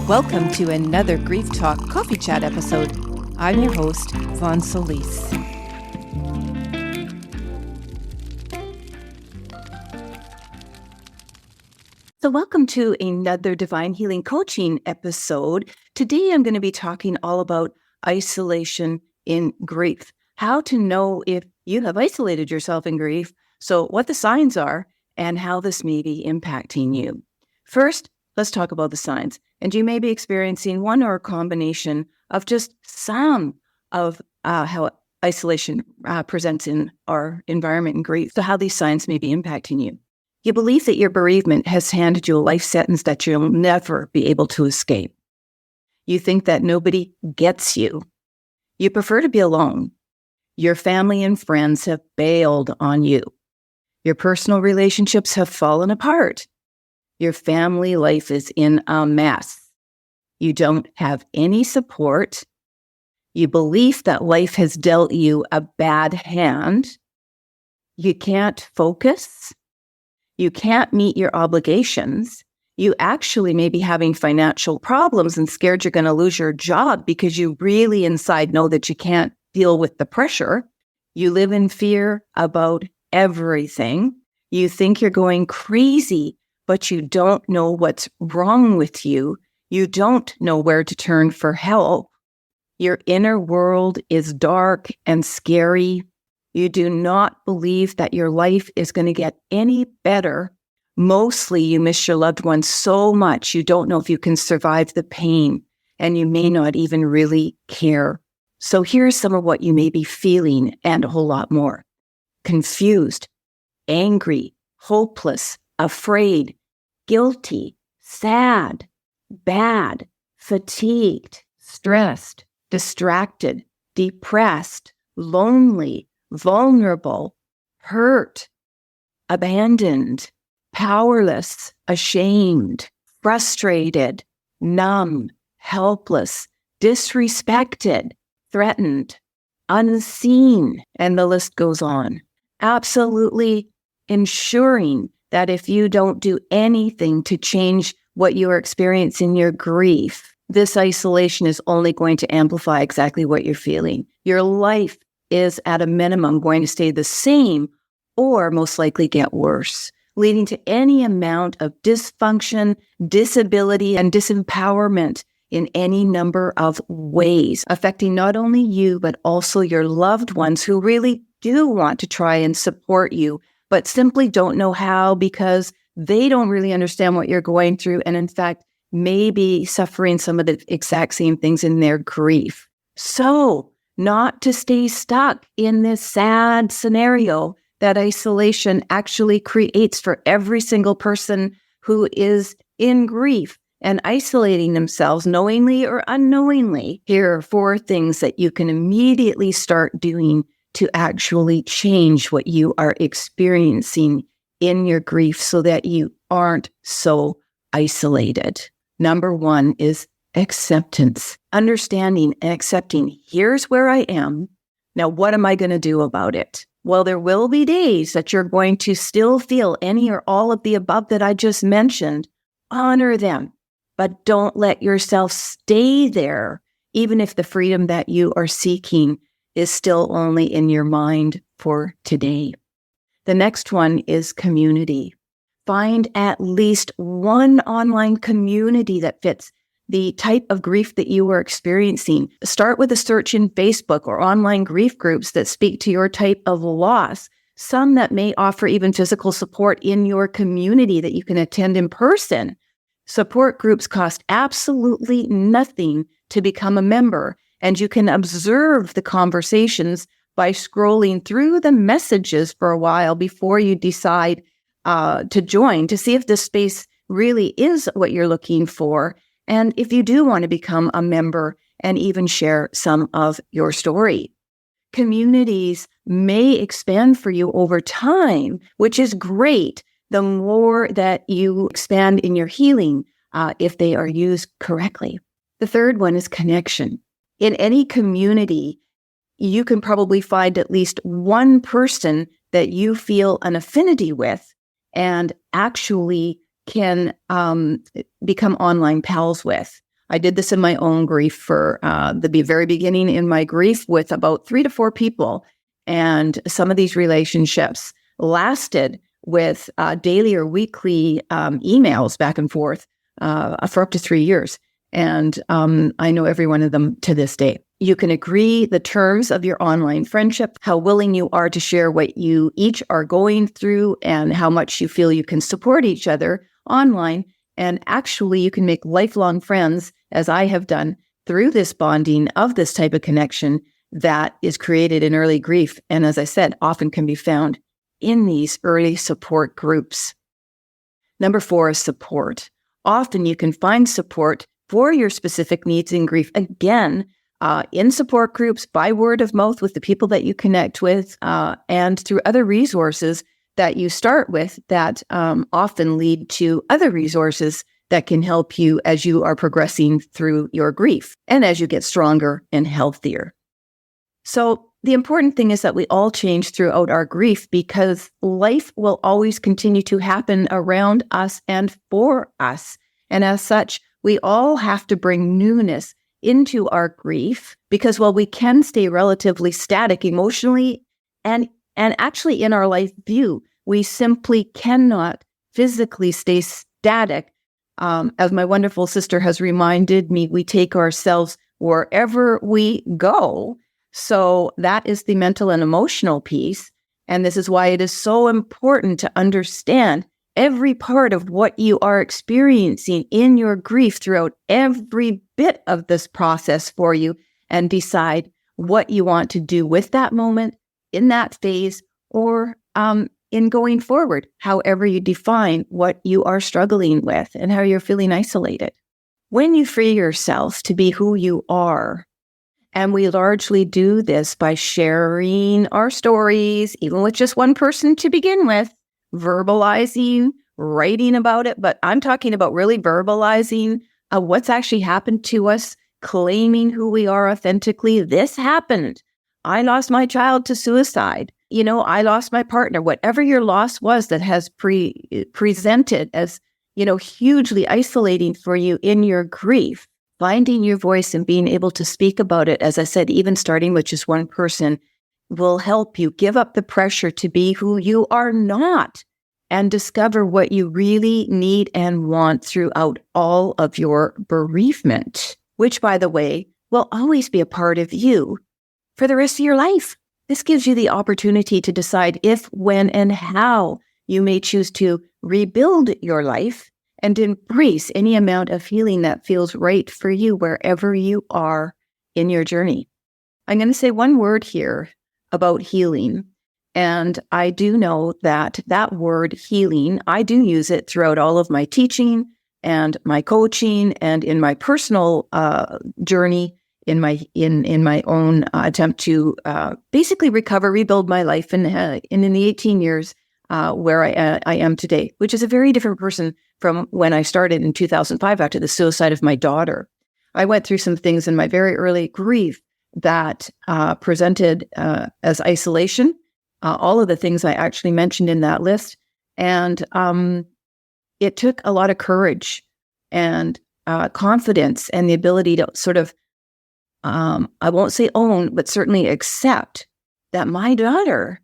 Welcome to another Grief Talk Coffee Chat episode. I'm your host, Vonne. So welcome to another Divine Healing Coaching episode. Today I'm going to be talking all about isolation in grief, how to know if you have isolated yourself in grief, so what the signs are, and how this may be impacting you. First, let's talk about the signs. And you may be experiencing one or a combination of just some of how isolation presents in our environment in grief. So how these signs may be impacting you. You believe that your bereavement has handed you a life sentence that you'll never be able to escape. You think that nobody gets you. You prefer to be alone. Your family and friends have bailed on you. Your personal relationships have fallen apart. Your family life is in a mess. You don't have any support. You believe that life has dealt you a bad hand. You can't focus. You can't meet your obligations. You actually may be having financial problems and scared you're going to lose your job because you really inside know that you can't deal with the pressure. You live in fear about everything. You think you're going crazy, but you don't know what's wrong with you. You don't know where to turn for help. Your inner world is dark and scary. You do not believe that your life is going to get any better. Mostly you miss your loved ones so much you don't know if you can survive the pain, and you may not even really care. So here's some of what you may be feeling and a whole lot more. Confused, angry, hopeless, afraid, guilty, sad, bad, fatigued, stressed, distracted, depressed, lonely, vulnerable, hurt, abandoned, powerless, ashamed, frustrated, numb, helpless, disrespected, threatened, unseen, and the list goes on. Absolutely ensuring that if you don't do anything to change what you are experiencing in your grief, this isolation is only going to amplify exactly what you're feeling. Your life is at a minimum going to stay the same or most likely get worse, leading to any amount of dysfunction, disability, and disempowerment in any number of ways, affecting not only you, but also your loved ones who really do want to try and support you, but simply don't know how because they don't really understand what you're going through, and in fact, may be suffering some of the exact same things in their grief. So, not to stay stuck in this sad scenario that isolation actually creates for every single person who is in grief and isolating themselves knowingly or unknowingly, here are 4 things that you can immediately start doing to actually change what you are experiencing in your grief so that you aren't so isolated. Number 1 is acceptance, understanding and accepting. Here's where I am. Now, what am I going to do about it? Well, there will be days that you're going to still feel any or all of the above that I just mentioned. Honor them, but don't let yourself stay there, even if the freedom that you are seeking is still only in your mind for today. The next one is community. Find at least one online community that fits the type of grief that you are experiencing. Start with a search in Facebook or online grief groups that speak to your type of loss. Some that may offer even physical support in your community that you can attend in person. Support groups cost absolutely nothing to become a member, and you can observe the conversations by scrolling through the messages for a while before you decide to join, to see if this space really is what you're looking for, and if you do want to become a member and even share some of your story. Communities may expand for you over time, which is great. The more that you expand in your healing, if they are used correctly. The third one is connection. In any community, you can probably find at least one person that you feel an affinity with and actually can become online pals with. I did this in my own grief for the very beginning in my grief with about 3 to 4 people. And some of these relationships lasted with daily or weekly emails back and forth for up to 3 years. And I know every one of them to this day. You can agree the terms of your online friendship, how willing you are to share what you each are going through, and how much you feel you can support each other online. And actually, you can make lifelong friends, as I have done, through this bonding of this type of connection that is created in early grief. And as I said, often can be found in these early support groups. Number 4 is support. Often you can find support for your specific needs in grief, again, in support groups, by word of mouth with the people that you connect with, and through other resources that you start with that often lead to other resources that can help you as you are progressing through your grief and as you get stronger and healthier. So the important thing is that we all change throughout our grief, because life will always continue to happen around us and for us. And as such, we all have to bring newness into our grief, because while we can stay relatively static emotionally and actually in our life view, we simply cannot physically stay static. As my wonderful sister has reminded me, we take ourselves wherever we go. So that is the mental and emotional piece. And this is why it is so important to understand every part of what you are experiencing in your grief throughout every bit of this process for you, and decide what you want to do with that moment, in that phase, or in going forward, however you define what you are struggling with and how you're feeling isolated. When you free yourself to be who you are, and we largely do this by sharing our stories, even with just one person to begin with, verbalizing, writing about it, but I'm talking about really verbalizing what's actually happened to us, claiming who we are authentically. This happened. I lost my child to suicide. I lost my partner. Whatever your loss was that has presented as, hugely isolating for you in your grief, finding your voice and being able to speak about it, as I said, even starting with just one person, will help you give up the pressure to be who you are not and discover what you really need and want throughout all of your bereavement, which, by the way, will always be a part of you for the rest of your life. This gives you the opportunity to decide if, when, and how you may choose to rebuild your life and embrace any amount of healing that feels right for you wherever you are in your journey. I'm going to say one word here about healing. And I do know that word healing, I do use it throughout all of my teaching and my coaching and in my personal journey, in my own attempt to basically recover, rebuild my life, and in the 18 years where I am today, which is a very different person from when I started in 2005 after the suicide of my daughter. I went through some things in my very early grief that presented as isolation, all of the things I actually mentioned in that list. And it took a lot of courage and confidence and the ability to sort of, I won't say own, but certainly accept that my daughter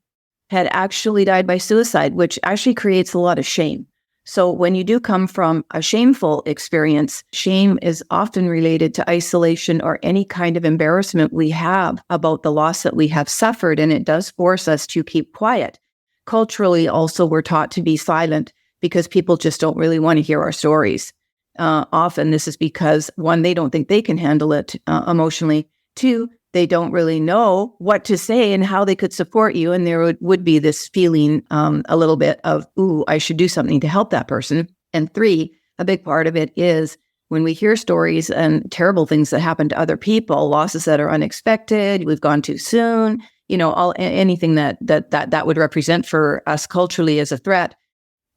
had actually died by suicide, which actually creates a lot of shame. So when you do come from a shameful experience, shame is often related to isolation or any kind of embarrassment we have about the loss that we have suffered, and it does force us to keep quiet. Culturally, also, we're taught to be silent because people just don't really want to hear our stories. Often this is because, one, they don't think they can handle it emotionally. Two, they don't really know what to say and how they could support you. And there would be this feeling a little bit of, ooh, I should do something to help that person. And three, a big part of it is when we hear stories and terrible things that happen to other people, losses that are unexpected, we've gone too soon, anything that would represent for us culturally as a threat,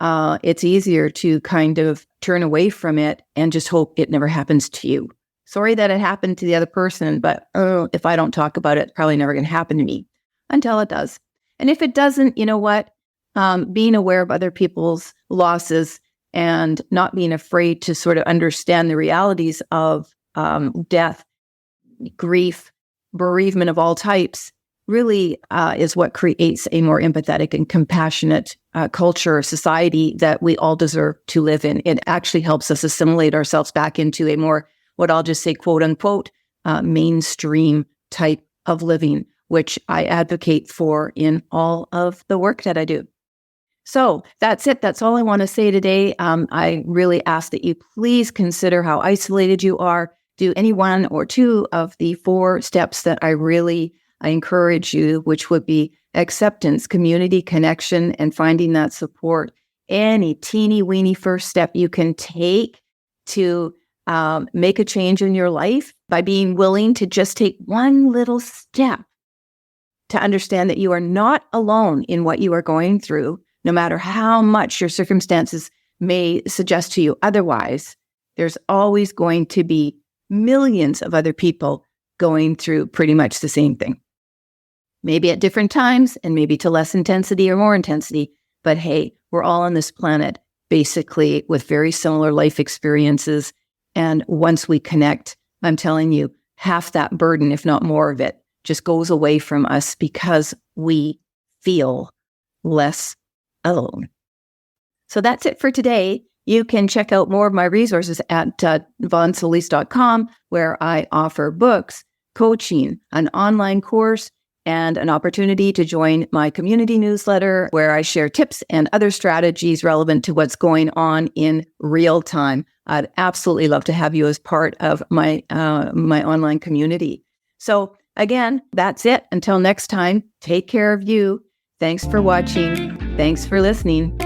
it's easier to kind of turn away from it and just hope it never happens to you. Sorry that it happened to the other person, but if I don't talk about it, it's probably never going to happen to me until it does. And if it doesn't, you know what? Being aware of other people's losses and not being afraid to sort of understand the realities of death, grief, bereavement of all types, really is what creates a more empathetic and compassionate culture, society that we all deserve to live in. It actually helps us assimilate ourselves back into a more, what I'll just say, quote unquote, mainstream type of living, which I advocate for in all of the work that I do. So that's it. That's all I want to say today. I really ask that you please consider how isolated you are. Do any one or two of the 4 steps that I encourage you, which would be acceptance, community, connection, and finding that support. Any teeny weeny first step you can take to make a change in your life by being willing to just take one little step to understand that you are not alone in what you are going through, no matter how much your circumstances may suggest to you otherwise. There's always going to be millions of other people going through pretty much the same thing. Maybe at different times and maybe to less intensity or more intensity. But hey, we're all on this planet basically with very similar life experiences. And once we connect, I'm telling you, half that burden, if not more of it, just goes away from us because we feel less alone. So that's it for today. You can check out more of my resources at vonnesolis.com, where I offer books, coaching, an online course, and an opportunity to join my community newsletter where I share tips and other strategies relevant to what's going on in real time. I'd absolutely love to have you as part of my online community. So again, that's it. Until next time, take care of you. Thanks for watching. Thanks for listening.